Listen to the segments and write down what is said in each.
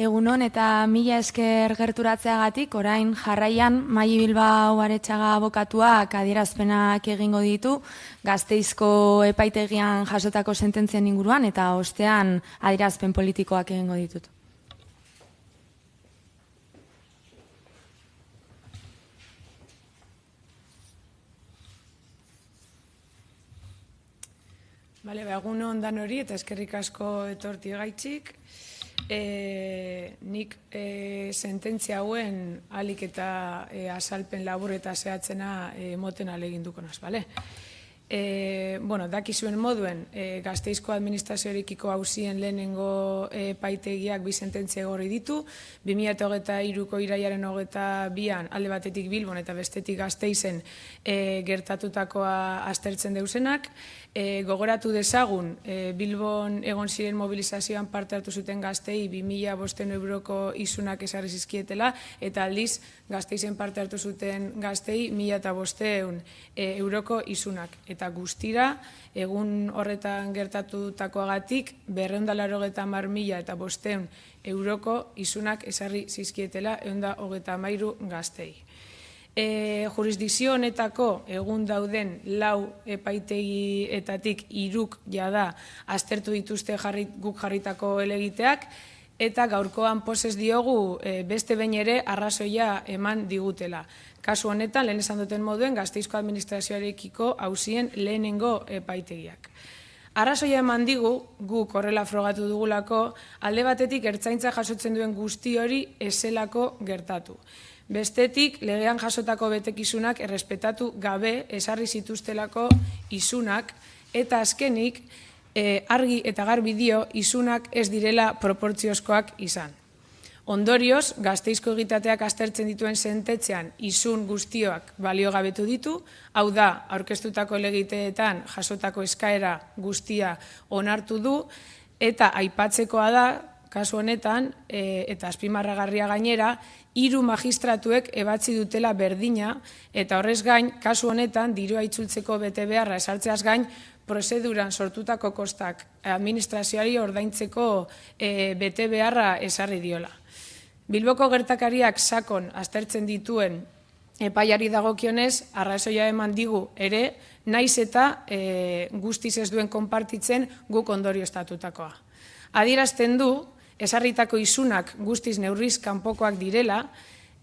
Egunon eta mila esker gerturatzeagatik, orain jarraian Maili Bilbao Aretxaga abokatuak adierazpenak egingo ditu Gasteizko epaitegian jasotako sententzian inguruan eta ostean adierazpen politikoak egingo ditut. Egun ondan hori eta eskerrik asko etorti gaitxik. Nik sententzia hauen alik eta azalpen labur eta zehatzena moten aleginduko naz, bale? Dakizuen moduen, Gasteizko administrazioarekiko hauzien lehenengo epaitegiak bi sententzia egorri ditu, 2023ko irailaren 22an alde batetik Bilbon eta bestetik Gasteizen gertatutakoa aztertzen deusenak. Gogoratu dezagun, Bilbon egon ziren mobilizazioan parte hartu zuten gaztei 2.500 euroko isunak ezarri zizkietela, eta aldiz Gasteizen parte hartu zuten gaztei 1.500 euroko isunak. Eta guztira, egun horretan gertatutakoagatik 280.000 eta 500 euroko isunak ezarri zizkietela 133 gaztei. Jurisdikzio honetako egun dauden 4 epaitegietatik 3 jada aztertu dituzte guk jarritako helegiteak, eta gaurkoan pozez diogu beste behin ere arrazoia eman digutela. Kasu honetan, lehen esan duten moduen, Gasteizko administrazioarekiko hauzien lehenengo epaitegiak. Arrazoia eman digu, guk horrela frogatu dugulako, alde batetik ertzaintza jasotzen duen guzti hori ezelako gertatu. Bestetik, legean jasotako betekizunak errespetatu gabe ezarri zituztelako isunak, eta azkenik, argi eta garbi dio isunak ez direla proportziozkoak izan. Ondorioz, Gasteizko egitateak aztertzen dituen sentetzean isun guztioak baliogabetu ditu, hau da, aurkeztutako helegiteetan jasotako eskaera guztia onartu du, eta aipatzekoa da, kasu honetan, eta azpimarragarria gainera, 3 magistratuek ebatzi dutela berdina, eta horrez gain, kasu honetan, dirua itzultzeko bete beharra esartzeaz gain, prozeduran sortutako kostak administrazioari ordaintzeko bete beharra esarri diola. Bilboko gertakariak sakon aztertzen dituen epaiari dagokionez, arrazoia eman digu ere, naiz eta guztiz ez duen konpartitzen guk ondorio estatutakoa. Adierazten du, ezarritako isunak guztiz neurriz kanpokoak direla,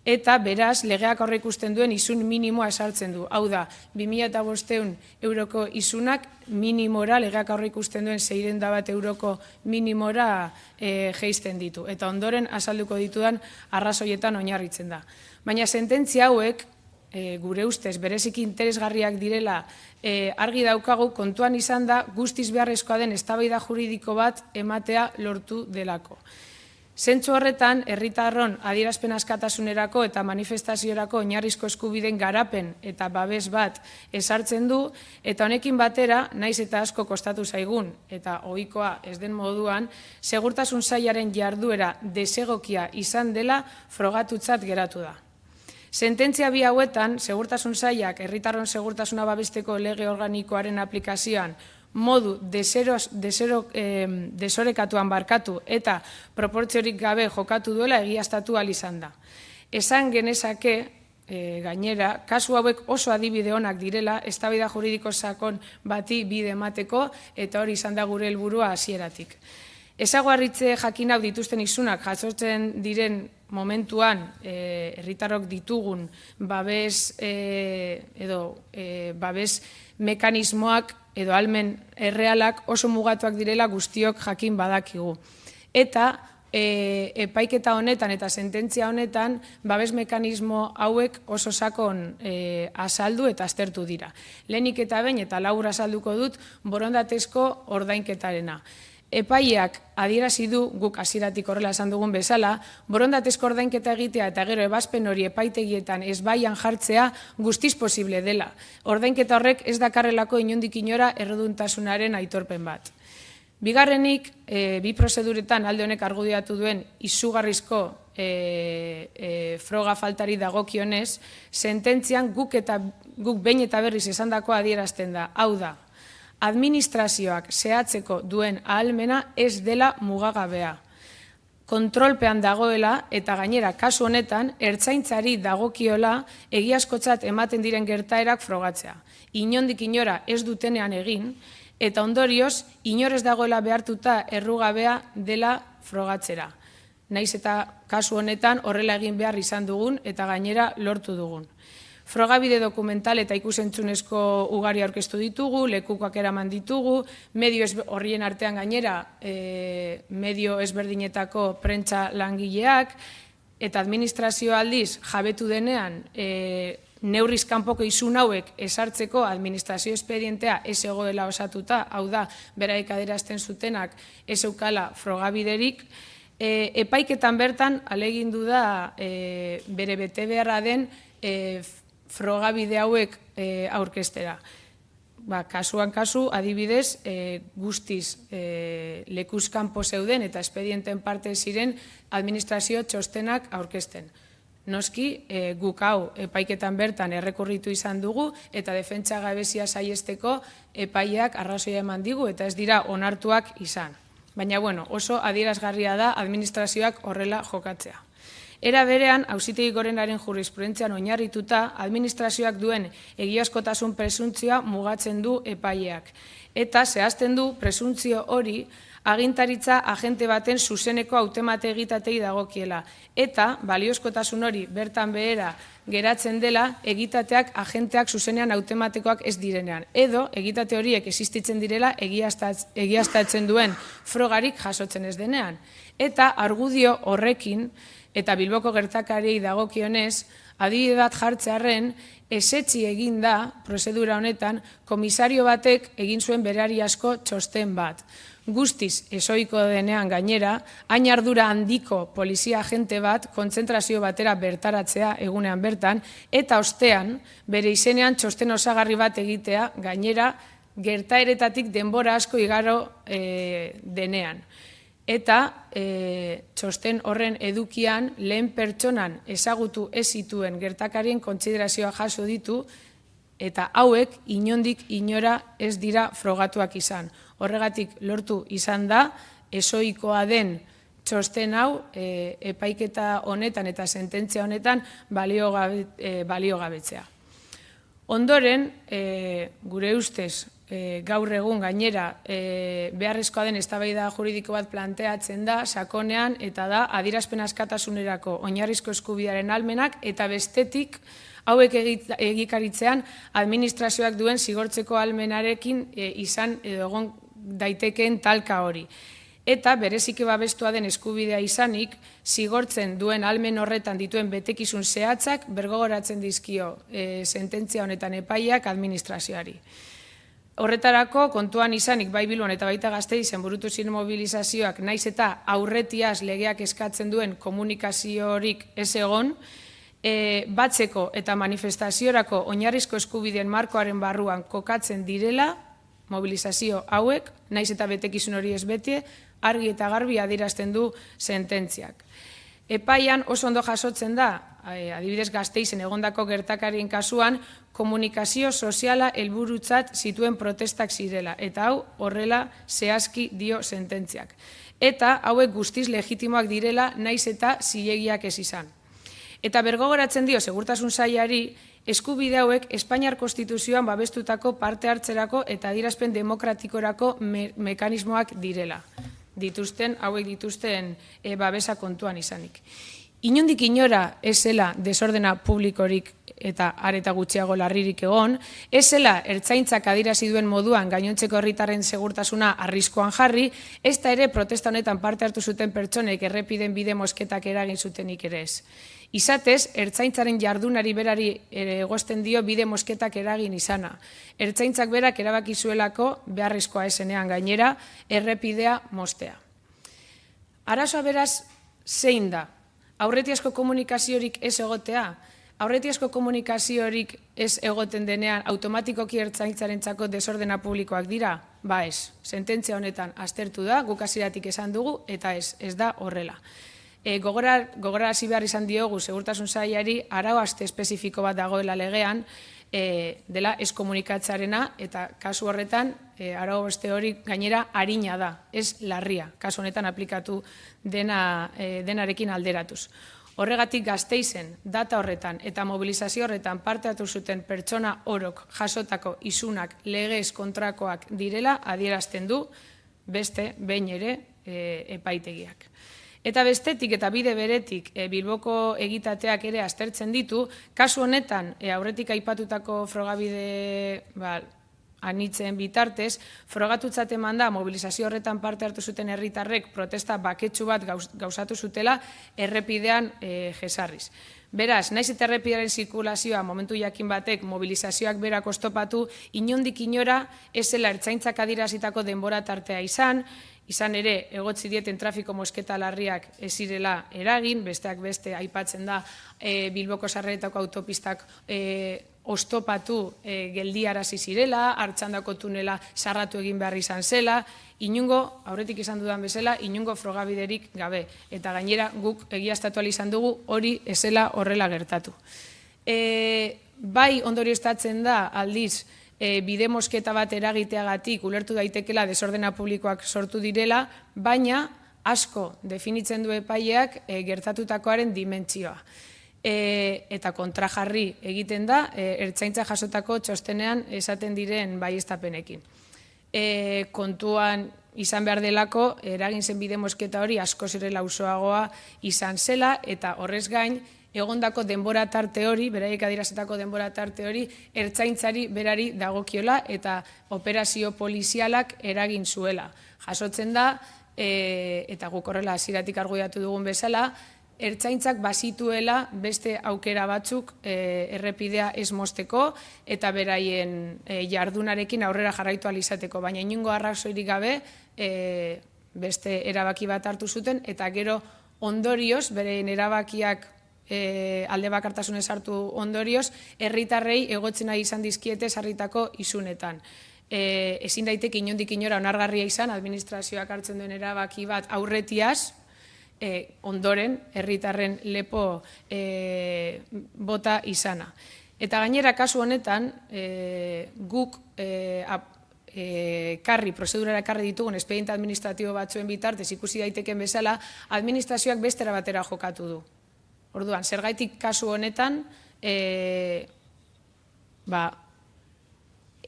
eta beraz legeak aurreikusten duen isun minimoa esartzen du. Hau da, 2.500 euroko isunak minimora, legeak aurreikusten duen 601 euroko minimora jeisten ditu. Eta ondoren azalduko ditudan arrazoietan oinarritzen da. Baina sententzia hauek, gure ustez, bereziki interesgarriak direla argi daukagu, kontuan izan da guztiz beharrezkoa den eztabaida juridiko bat ematea lortu delako. Zentzu horretan, herritarron adierazpen askatasunerako eta manifestaziorako oinarrizko eskubideen garapen eta babes bat ezartzen du, eta honekin batera, naiz eta asko kostatu zaigun, eta ohikoa ez den moduan, segurtasun sailaren jarduera desegokia izan dela frogatutzat geratu da. Sententzia bi hauetan, segurtasun sailak herritarron segurtasuna babesteko lege organikoaren aplikazioan modu desorekatuan barkatu eta proportziorik gabe jokatu duela egiaztatu ahal izan da. Esan genezake, gainera, kasu hauek oso adibide onak direla, eztabaida juridiko sakon bati bide emateko, eta hori izan da gure helburua hasieratik. Ezaguarritze jakin hau dituzten isunak jasotzen diren momentuan herritarrok ditugun babes mekanismoak edo almen errealak oso mugatuak direla guztiok jakin badakigu. Eta epaiketa honetan eta sententzia honetan babes mekanismo hauek oso sakon azaldu eta aztertu dira. Lehenik eta behin eta labur azalduko dut borondatezko ordainketarena. Epaileak adierazi du, guk hasieratik horrela esan dugun bezala, borondatezko ordainketa egitea eta gero ebazpen hori epaitegietan ezbaian jartzea guztiz posible dela. Ordainketa horrek ez dakarrelako inondik inora erreduntasunaren aitorpen bat. Bigarrenik, bi prozeduretan alde honek argudiatu duen izugarrizko froga faltari dagokionez, sententzian guk behin eta berriz esandakoa adierazten da, hau da, administrazioak zehatzeko duen ahalmena ez dela mugagabea. kontrolpean dagoela eta gainera kasu honetan ertzaintzari dagokiola egiazkotzat ematen diren gertaerak frogatzea. Inondik inora ez dutenean egin eta ondorioz inor ez dagoela behartuta errugabea dela frogatzera. Naiz eta kasu honetan horrela egin behar izan dugun eta gainera lortu dugun. Frogabide dokumental eta ikusentzunezko ugari aurkeztu ditugu, lekukoak eraman ditugu, medio horrien artean gainera, medio ezberdinetako prentsa langileak, eta administrazio aldiz jabetu denean neurriz kanpoko isun hauek esartzeko administrazio espedientea ez egoela osatuta, hau da, beraik adierazten zutenak ez eukala frogabiderik, epaiketan bertan alegindu da bere betebeharra den frogabide hauek aurkeztera. Kasuan kasu, adibidez, guztiz lekuz kanpo zeuden eta espedienten parte ziren administrazio txostenak aurkezten. Noski, guk hau epaiketan bertan errekurritu izan dugu eta defentsa gabezia saiesteko epaiak arrazoia eman digu eta ez dira onartuak izan. Baina, oso adierazgarria da administrazioak horrela jokatzea. Era berean, Auzitegi Gorenaren jurisprudentzian oinarrituta, administrazioak duen egiazkotasun presuntzioa mugatzen du epaileak. Eta zehazten du presuntzio hori agintaritza agente baten zuzeneko hautemate egitatei dagokiela. Eta baliozkotasun hori bertan behera geratzen dela egitateak agenteak zuzenean hautematekoak ez direnean. Edo egitate horiek existitzen direla egiaztatzen duen frogarik jasotzen ez denean. Eta argudio horrekin, eta Bilboko gertakariei dagokionez, adibide bat jartzearren, ezetsi egin da, prozedura honetan, komisario batek egin zuen berari asko txosten bat. Guztiz ezoiko denean gainera, hain ardura handiko polizia agente bat kontzentrazio batera bertaratzea egunean bertan, eta ostean, bere izenean txosten osagarri bat egitea gainera gertaeretatik denbora asko igaro denean. Eta txosten horren edukian lehen pertsonan ezagutu ez zituen gertakarien kontsiderazioa jaso ditu eta hauek inondik inora ez dira frogatuak izan. Horregatik lortu izan da, ezoikoa den txosten hau epaiketa honetan eta sententzia honetan baliogabetzea. Ondoren, gure ustez, gaur egun gainera beharrezkoa den eztabaida juridiko bat planteatzen da sakonean eta da adierazpen askatasunerako oinarrizko eskubidearen ahalmenak eta bestetik hauek egikaritzean administrazioak duen zigortzeko ahalmenarekin izan edo egon daitekeen talka hori. Eta bereziki babestua den eskubidea izanik, zigortzen duen ahalmen horretan dituen betekizun zehatzak bergogoratzen dizkio sententzia honetan epaileak administrazioari. Horretarako, kontuan izanik, bai Bilbon eta baita Gasteizen burutu ziren mobilizazioak, naiz eta aurretiaz legeak eskatzen duen komunikaziorik ez egon, batzeko eta manifestaziorako oinarrizko eskubideen markoaren barruan kokatzen direla, mobilizazio hauek, naiz eta betekizun hori ez bete, argi eta garbi adierazten du sententziak. Epaian oso ondo jasotzen da, adibidez Gasteizen egondako gertakarien kasuan, komunikazio soziala helburutzat zituen protestak zirela, eta hau horrela zehazki dio sententziak. Eta hauek guztiz legitimoak direla naiz eta zilegiak ez izan. Eta bergogoratzen dio segurtasun sailari eskubide hauek Espainiar Konstituzioan babestutako parte hartzerako eta adierazpen demokratikorako mekanismoak direla. Hauek dituzten babesa kontuan izanik. Inondik inora ez zela desordena publikorik eta areta gutxiago larririk egon, ez zela ertzaintzak adierazi duen moduan gainontzeko herritarren segurtasuna arriskuan jarri, ez da ere protesta honetan parte hartu zuten pertsonek errepiden bide mozketak eragin zutenik ere ez. Izatez, ertzaintzaren jardunari berari egozten dio bide mozketak eragin izana. Ertzaintzak berak erabaki zuelako beharrezkoa esenean gainera errepidea moztea. Arazoa beraz zein da? Aurretiazko komunikaziorik ez egotea? Aurretiazko komunikaziorik ez egoten denean automatikoki ertzaintzarentzako desordena publikoak dira? Ba ez, sententzia honetan aztertu da, guk hasieratik esan dugu eta ez da horrela. Gogorarazi behar izan diogu segurtasun sailari arau aste espezifiko bat dagoela legean, dela ez komunikatzearena, eta kasu horretan, arau beste hori gainera harina da, ez larria, kasu honetan aplikatu denarekin alderatuz. Horregatik Gasteizen data horretan eta mobilizazio horretan parte hartu zuten pertsona orok jasotako isunak legez kontrakoak direla adierazten du beste behin ere epaitegiak. Eta bestetik eta bide beretik Bilboko egitateak ere aztertzen ditu, kasu honetan aurretik aipatutako frogabide anitzen bitartez, frogatutzat eman da mobilizazio horretan parte hartu zuten herritarrek protesta baketsu bat gauzatu zutela errepidean jesarriz. Beraz, naiz eta errepidearen zirkulazioa momentu jakin batek mobilizazioak berak oztopatu, inondik inora ez zela ertzaintzak adierazitako denbora tartea izan ere egotzi dieten trafiko mosketa larriak ez zirela eragin, besteak beste aipatzen da Bilboko sarreretako autopistak oztopatu geldiarazi zirela, Artxandako tunela sarratu egin behar izan zela, inungo, aurretik izan dudan bezala, inungo frogabiderik gabe. Eta gainera guk egiaztatu izan dugu hori ezela horrela gertatu. Bai ondorioztatzen da aldiz, bide mosketa bat eragiteagatik ulertu daitekela desordena publikoak sortu direla, baina asko definitzen du epaileak gertatutakoaren dimentsioa. Eta kontrajarri egiten da, ertzaintza jasotako txostenean esaten diren baieztapenekin. Kontuan izan behar delako, eragin zen bide mosketa hori asko zirela auzoagoa izan zela, eta horrez gain, egondako denbora tarte hori, beraiek adierazitako denbora tarte hori, ertzaintzari berari dagokiola eta operazio polizialak eragin zuela. Jasotzen da, eta guk horrela hasieratik argudiatu dugun bezala, ertzaintzak bazituela beste aukera batzuk errepidea ez mozteko eta beraien jardunarekin aurrera jarraitu ahal izateko, baina inongo arrazoirik gabe beste erabaki bat hartu zuten eta gero ondorioz, beraien erabakiak alde bakartasunez hartu ondorioz, herritarrei egotzen nahi izan dizkiete sarritako isunetan. Ezin daiteke inondik inora onargarria izan, administrazioak hartzen duen erabaki bat aurretiaz, ondoren herritarren lepo bota izana. Eta gainera kasu honetan, guk prozedurara karri ditugun espediente administratibo batzuen bitartez ikusi daiteken bezala, administrazioak bestera batera jokatu du. Orduan, zergaitik kasu honetan,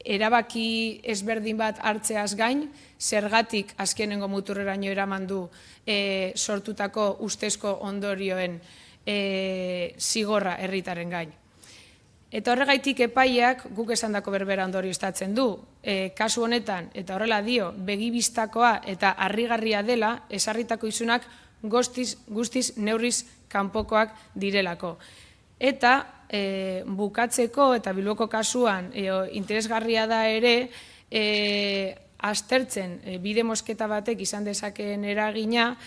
erabaki ezberdin bat hartzeaz gain, zergatik azkenengo muturreraino eraman du sortutako ustezko ondorioen zigorra herritaren gain. Eta horregaitik epaileak guk esandako berbera ondorioztatzen du. Kasu honetan, eta horrela dio, begibistakoa eta harrigarria dela, ezarritako isunak guztiz neurriz kanpokoak direlako. Eta bukatzeko eta Bilboko kasuan interesgarria da ere aztertzen bide mosketa batek izan dezakeen eragina,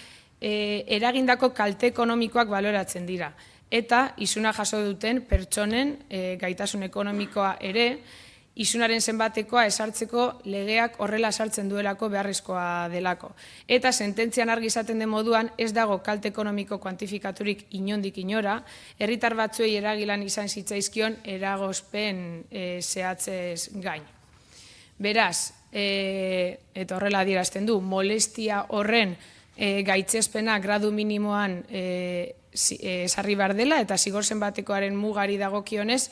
eragindako kalte ekonomikoak baloratzen dira. Eta isuna jaso duten pertsonen gaitasun ekonomikoa ere, isunaren zenbatekoa esartzeko legeak horrela sartzen duelako beharrezkoa delako. Eta sententzian argi izaten den moduan ez dago kalte ekonomiko kuantifikaturik inondik inora, herritar batzuei eragilan izan zitzaizkion eragozpen zehatzez gain. Beraz, eta horrela adierazten du, molestia horren gaitzespena gradu minimoan esarri behar dela eta zigor zenbatekoaren mugari dagokionez,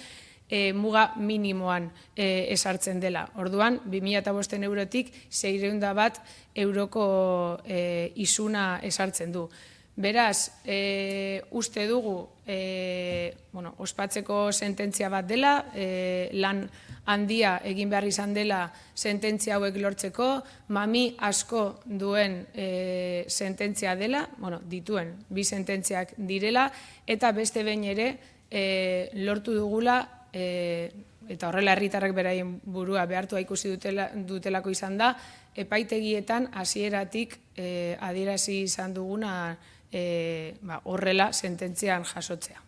muga minimoan esartzen dela. Orduan, 2005 eurotik 601 euroko isuna esartzen du. Beraz, uste dugu ospatzeko sententzia bat dela, lan handia egin behar izan dela sententzia hauek lortzeko, mami asko duen sententzia dela, dituen bi sententziak direla, eta beste behin ere lortu dugula, eta horrela herritarrek beraien burua behartua ikusi dutelako izan da, epaitegietan hasieratik adierazi izan duguna horrela sententzian jasotzea.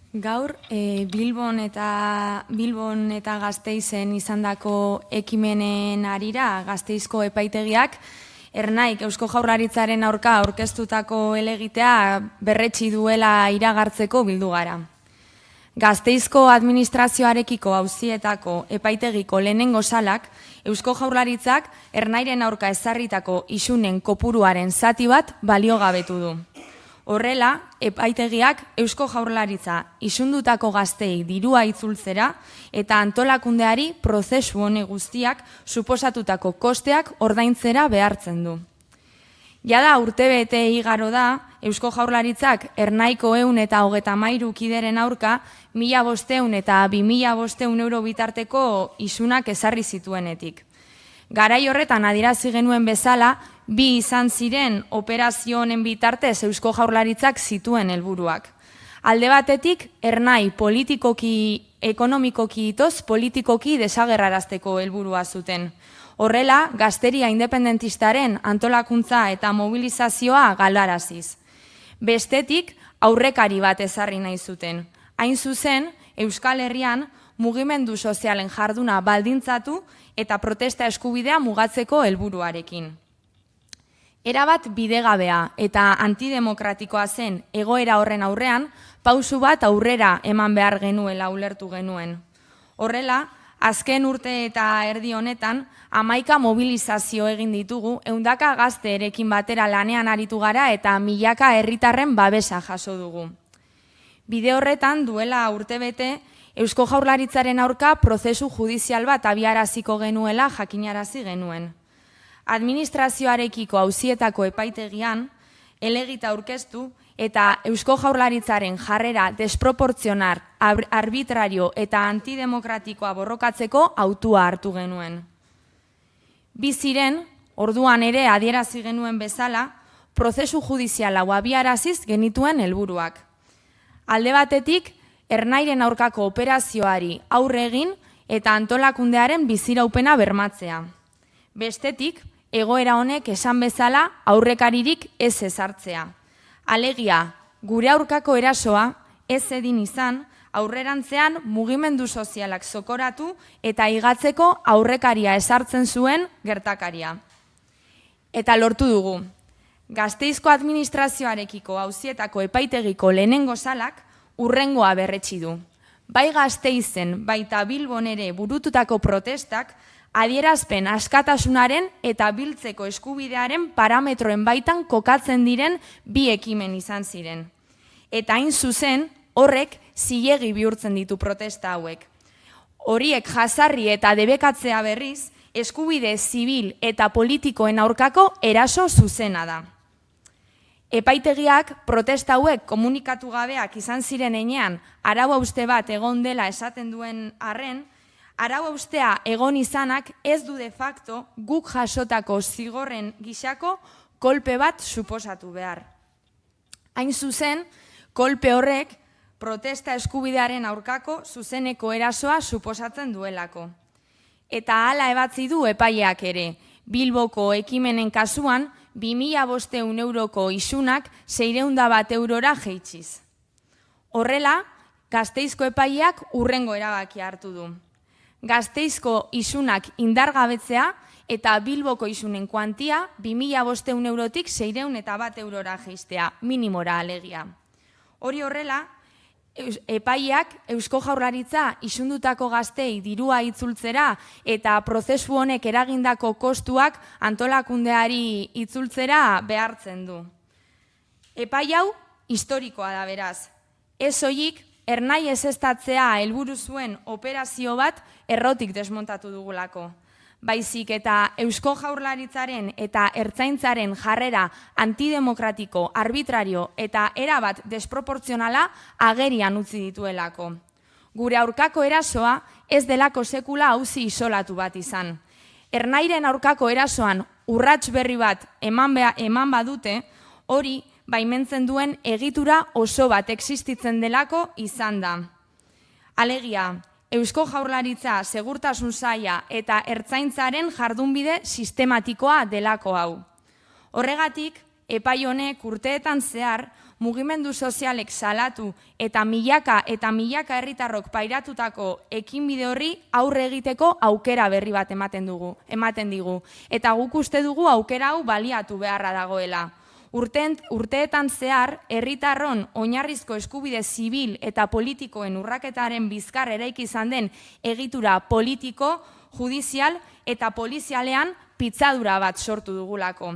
Gaur, Bilbon eta Gasteizen izandako ekimenen harira Gasteizko epaitegiak Ernaik Eusko Jaurlaritzaren aurka aurkeztutako helegitea berretsi duela iragartzeko bildu gara. Gasteizko administrazioarekiko auzietako epaitegiko lehenengo salak Eusko Jaurlaritzak Ernairen aurka ezarritako isunen kopuruaren zati bat baliogabetu du. Horrela, epaitegiak Eusko Jaurlaritza isundutako gazteei dirua itzultzera eta antolakundeari prozesu hone guztiak suposatutako kosteak ordaintzera behartzen du. Jada urtebete igaro da, Eusko Jaurlaritzak Ernaiko 133 kideren aurka 1.500 eta 2.500 euro bitarteko isunak ezarri zituenetik. Garai horretan adierazi genuen bezala, bi izan ziren operazio honen bitartez Eusko Jaurlaritzak zituen helburuak. Alde batetik, Ernai politikoki, ekonomikoki itoz, politikoki desagerrarazteko helburua zuten. Horrela, gazteria independentistaren antolakuntza eta mobilizazioa galaraziz. Bestetik, aurrekari bat ezarri nahi zuten. Hain zuzen, Euskal Herrian mugimendu sozialen jarduna baldintzatu eta protesta eskubidea mugatzeko helburuarekin. Erabat bidegabea eta antidemokratikoa zen egoera horren aurrean, pausu bat aurrera eman behar genuela ulertu genuen. Horrela, azken urte eta erdi honetan, 11 mobilizazio egin ditugu, 100 gazte erekin batera lanean aritu gara eta milaka herritarren babesa jaso dugu. Bide horretan, duela urtebete, Eusko Jaurlaritzaren aurka prozesu judizial bat abiaraziko genuela jakinarazi genuen. Administrazioarekiko auzietako epaitegian, helegita aurkeztu eta Eusko Jaurlaritzaren jarrera desproportzionar, arbitrario eta antidemokratikoa borrokatzeko autua hartu genuen. Biziren, orduan ere adierazi genuen bezala, prozesu judiziala abiaraziz genituen helburuak. Alde batetik, Ernairen aurkako operazioari aurre egin eta antolakundearen biziraupena bermatzea. Bestetik, egoera honek esan bezala aurrekaririk ez ezartzea. Alegia, gure aurkako erasoa ez edin izan, aurrerantzean mugimendu sozialak zokoratu eta higatzeko aurrekaria ezartzen zuen gertakaria. Eta lortu dugu. Gasteizko administrazioarekiko auzietako epaitegiko lehenengo salak urrengoa berretsi du. Bai Gasteizen, baita Bilbon ere burututako protestak adierazpen askatasunaren eta biltzeko eskubidearen parametroen baitan kokatzen diren bi ekimen izan ziren. Eta hain zuzen, horrek zilegi bihurtzen ditu protesta hauek. Horiek jazarri eta debekatzea berriz, eskubide zibil eta politikoen aurkako eraso zuzena da. Epaitegiak protesta hauek komunikatu gabeak izan ziren heinean arau hauste bat egon dela esaten duen arren, arau haustea egon izanak ez du de facto guk jasotako zigorren gisako kolpe bat suposatu behar. Hain zuzen, kolpe horrek protesta eskubidearen aurkako zuzeneko erasoa suposatzen duelako. Eta hala ebatzi du epaileak ere, Bilboko ekimenen kasuan 2.500 euroko isunak 601 eurora jeitsiz. Horrela, Gasteizko epaileak urrengo erabakia hartu du. Gasteizko isunak indargabetzea eta Bilboko isunen kuantia 2.500 eurotik 601 eurora jeistea, minimora alegia. Hori horrela, epaileak Eusko Jaurlaritza isundutako gaztei dirua itzultzera eta prozesu honek eragindako kostuak antolakundeari itzultzera behartzen du. Epai hau historikoa da beraz. Ez soilik Ernai ezeztatzea helburu zuen operazio bat errotik desmontatu dugulako. Baizik eta Eusko Jaurlaritzaren eta Ertzaintzaren jarrera antidemokratiko, arbitrario eta erabat desproportzionala agerian utzi dituelako. Gure aurkako erasoa ez delako sekula auzi isolatu bat izan. Ernairen aurkako erasoan urrats berri bat eman badute, hori baimentzen duen egitura oso bat existitzen delako izan da. Alegia, Eusko Jaurlaritza, Segurtasun Saila eta Ertzaintzaren jardunbide sistematikoa delako hau. Horregatik, epai honek urteetan zehar mugimendu sozialek salatu eta milaka herritarrok pairatutako ekinbide horri aurre egiteko aukera berri bat ematen digu. Eta guk uste dugu aukera hau baliatu beharra dagoela. Urteetan zehar, herritarron oinarrizko eskubide zibil eta politikoen urraketaren bizkar eraiki izan den egitura politiko, judizial eta polizialean pitzadura bat sortu dugulako.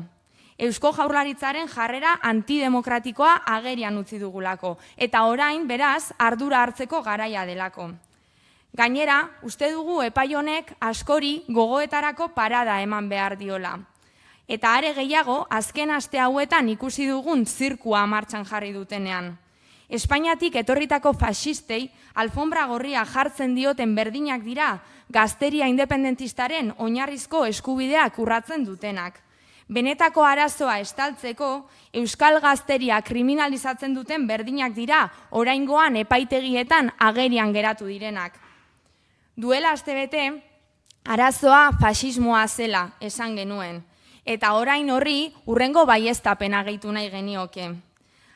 Eusko Jaurlaritzaren jarrera antidemokratikoa agerian utzi dugulako, eta orain, beraz, ardura hartzeko garaia delako. Gainera, uste dugu epai honek askori gogoetarako parada eman behar diola. Eta are gehiago, azken aste hauetan ikusi dugun zirkua martxan jarri dutenean. Espainiatik etorritako faxistei alfombra gorria jartzen dioten berdinak dira gazteria independentistaren oinarrizko eskubideak urratzen dutenak. Benetako arazoa estaltzeko, euskal gazteria kriminalizatzen duten berdinak dira oraingoan epaitegietan agerian geratu direnak. Duela astebete, arazoa faxismoa zela esan genuen, eta orain horri hurrengo baieztapena gehitu nahi genioke.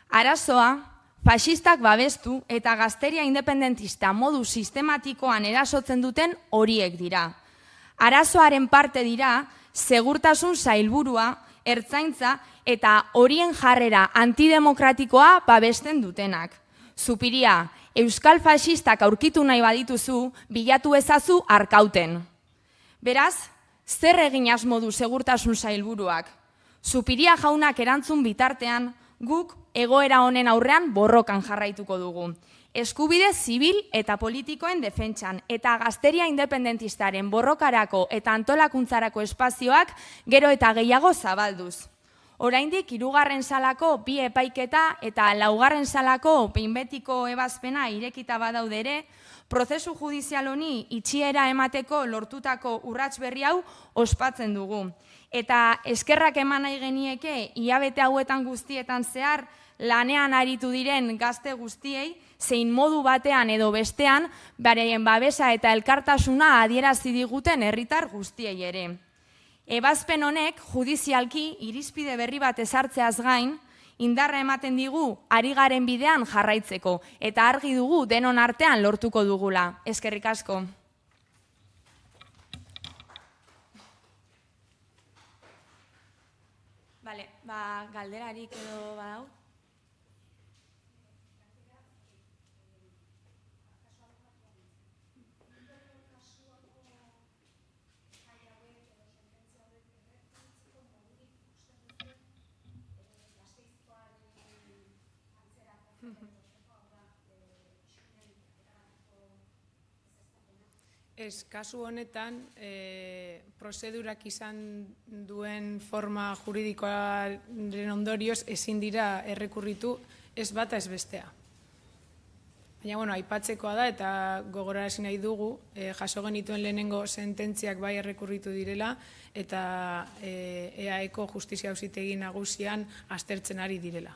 Arazoa, faxistak babestu eta gazteria independentista modu sistematikoan erasotzen duten horiek dira. Arazoaren parte dira, segurtasun sailburua, ertzaintza eta horien jarrera antidemokratikoa babesten dutenak. Zupiria, euskal faxistak aurkitu nahi badituzu, bilatu ezazu Arkauten. Beraz, zer egin asmo du segurtasun sailburuak? Zupiria jaunak erantzun bitartean, guk egoera honen aurrean borrokan jarraituko dugu. Eskubide zibil eta politikoen defentsan eta gazteria independentistaren borrokarako eta antolakuntzarako espazioak gero eta gehiago zabalduz. Oraindik 3. salako 2 epaiketa eta 4. salako behin betiko ebazpena irekita badaude ere, prozesu judizial honi itxiera emateko lortutako urrats berri hau ospatzen dugu. Eta eskerrak eman nahi genieke hilabete hauetan guztietan zehar lanean aritu diren gazte guztiei, zein modu batean edo bestean, beraien babesa eta elkartasuna adierazi diguten herritar guztiei ere. Ebazpen honek judizialki irizpide berri bat ezartzeaz gain, indarra ematen digu ari garen bidean jarraitzeko, eta argi dugu denon artean lortuko dugula. Eskerrik asko. Bale, galderarik edo badau? Ez, kasu honetan, prozedurak izan duen forma juridikoaren ondorioz ezin dira errekurritu ez bata ez bestea. Baina, aipatzekoa da eta gogorarazi nahi dugu, jaso genituen lehenengo sententziak bai errekurritu direla eta EAeko Justizia Auzitegi Nagusian aztertzen ari direla.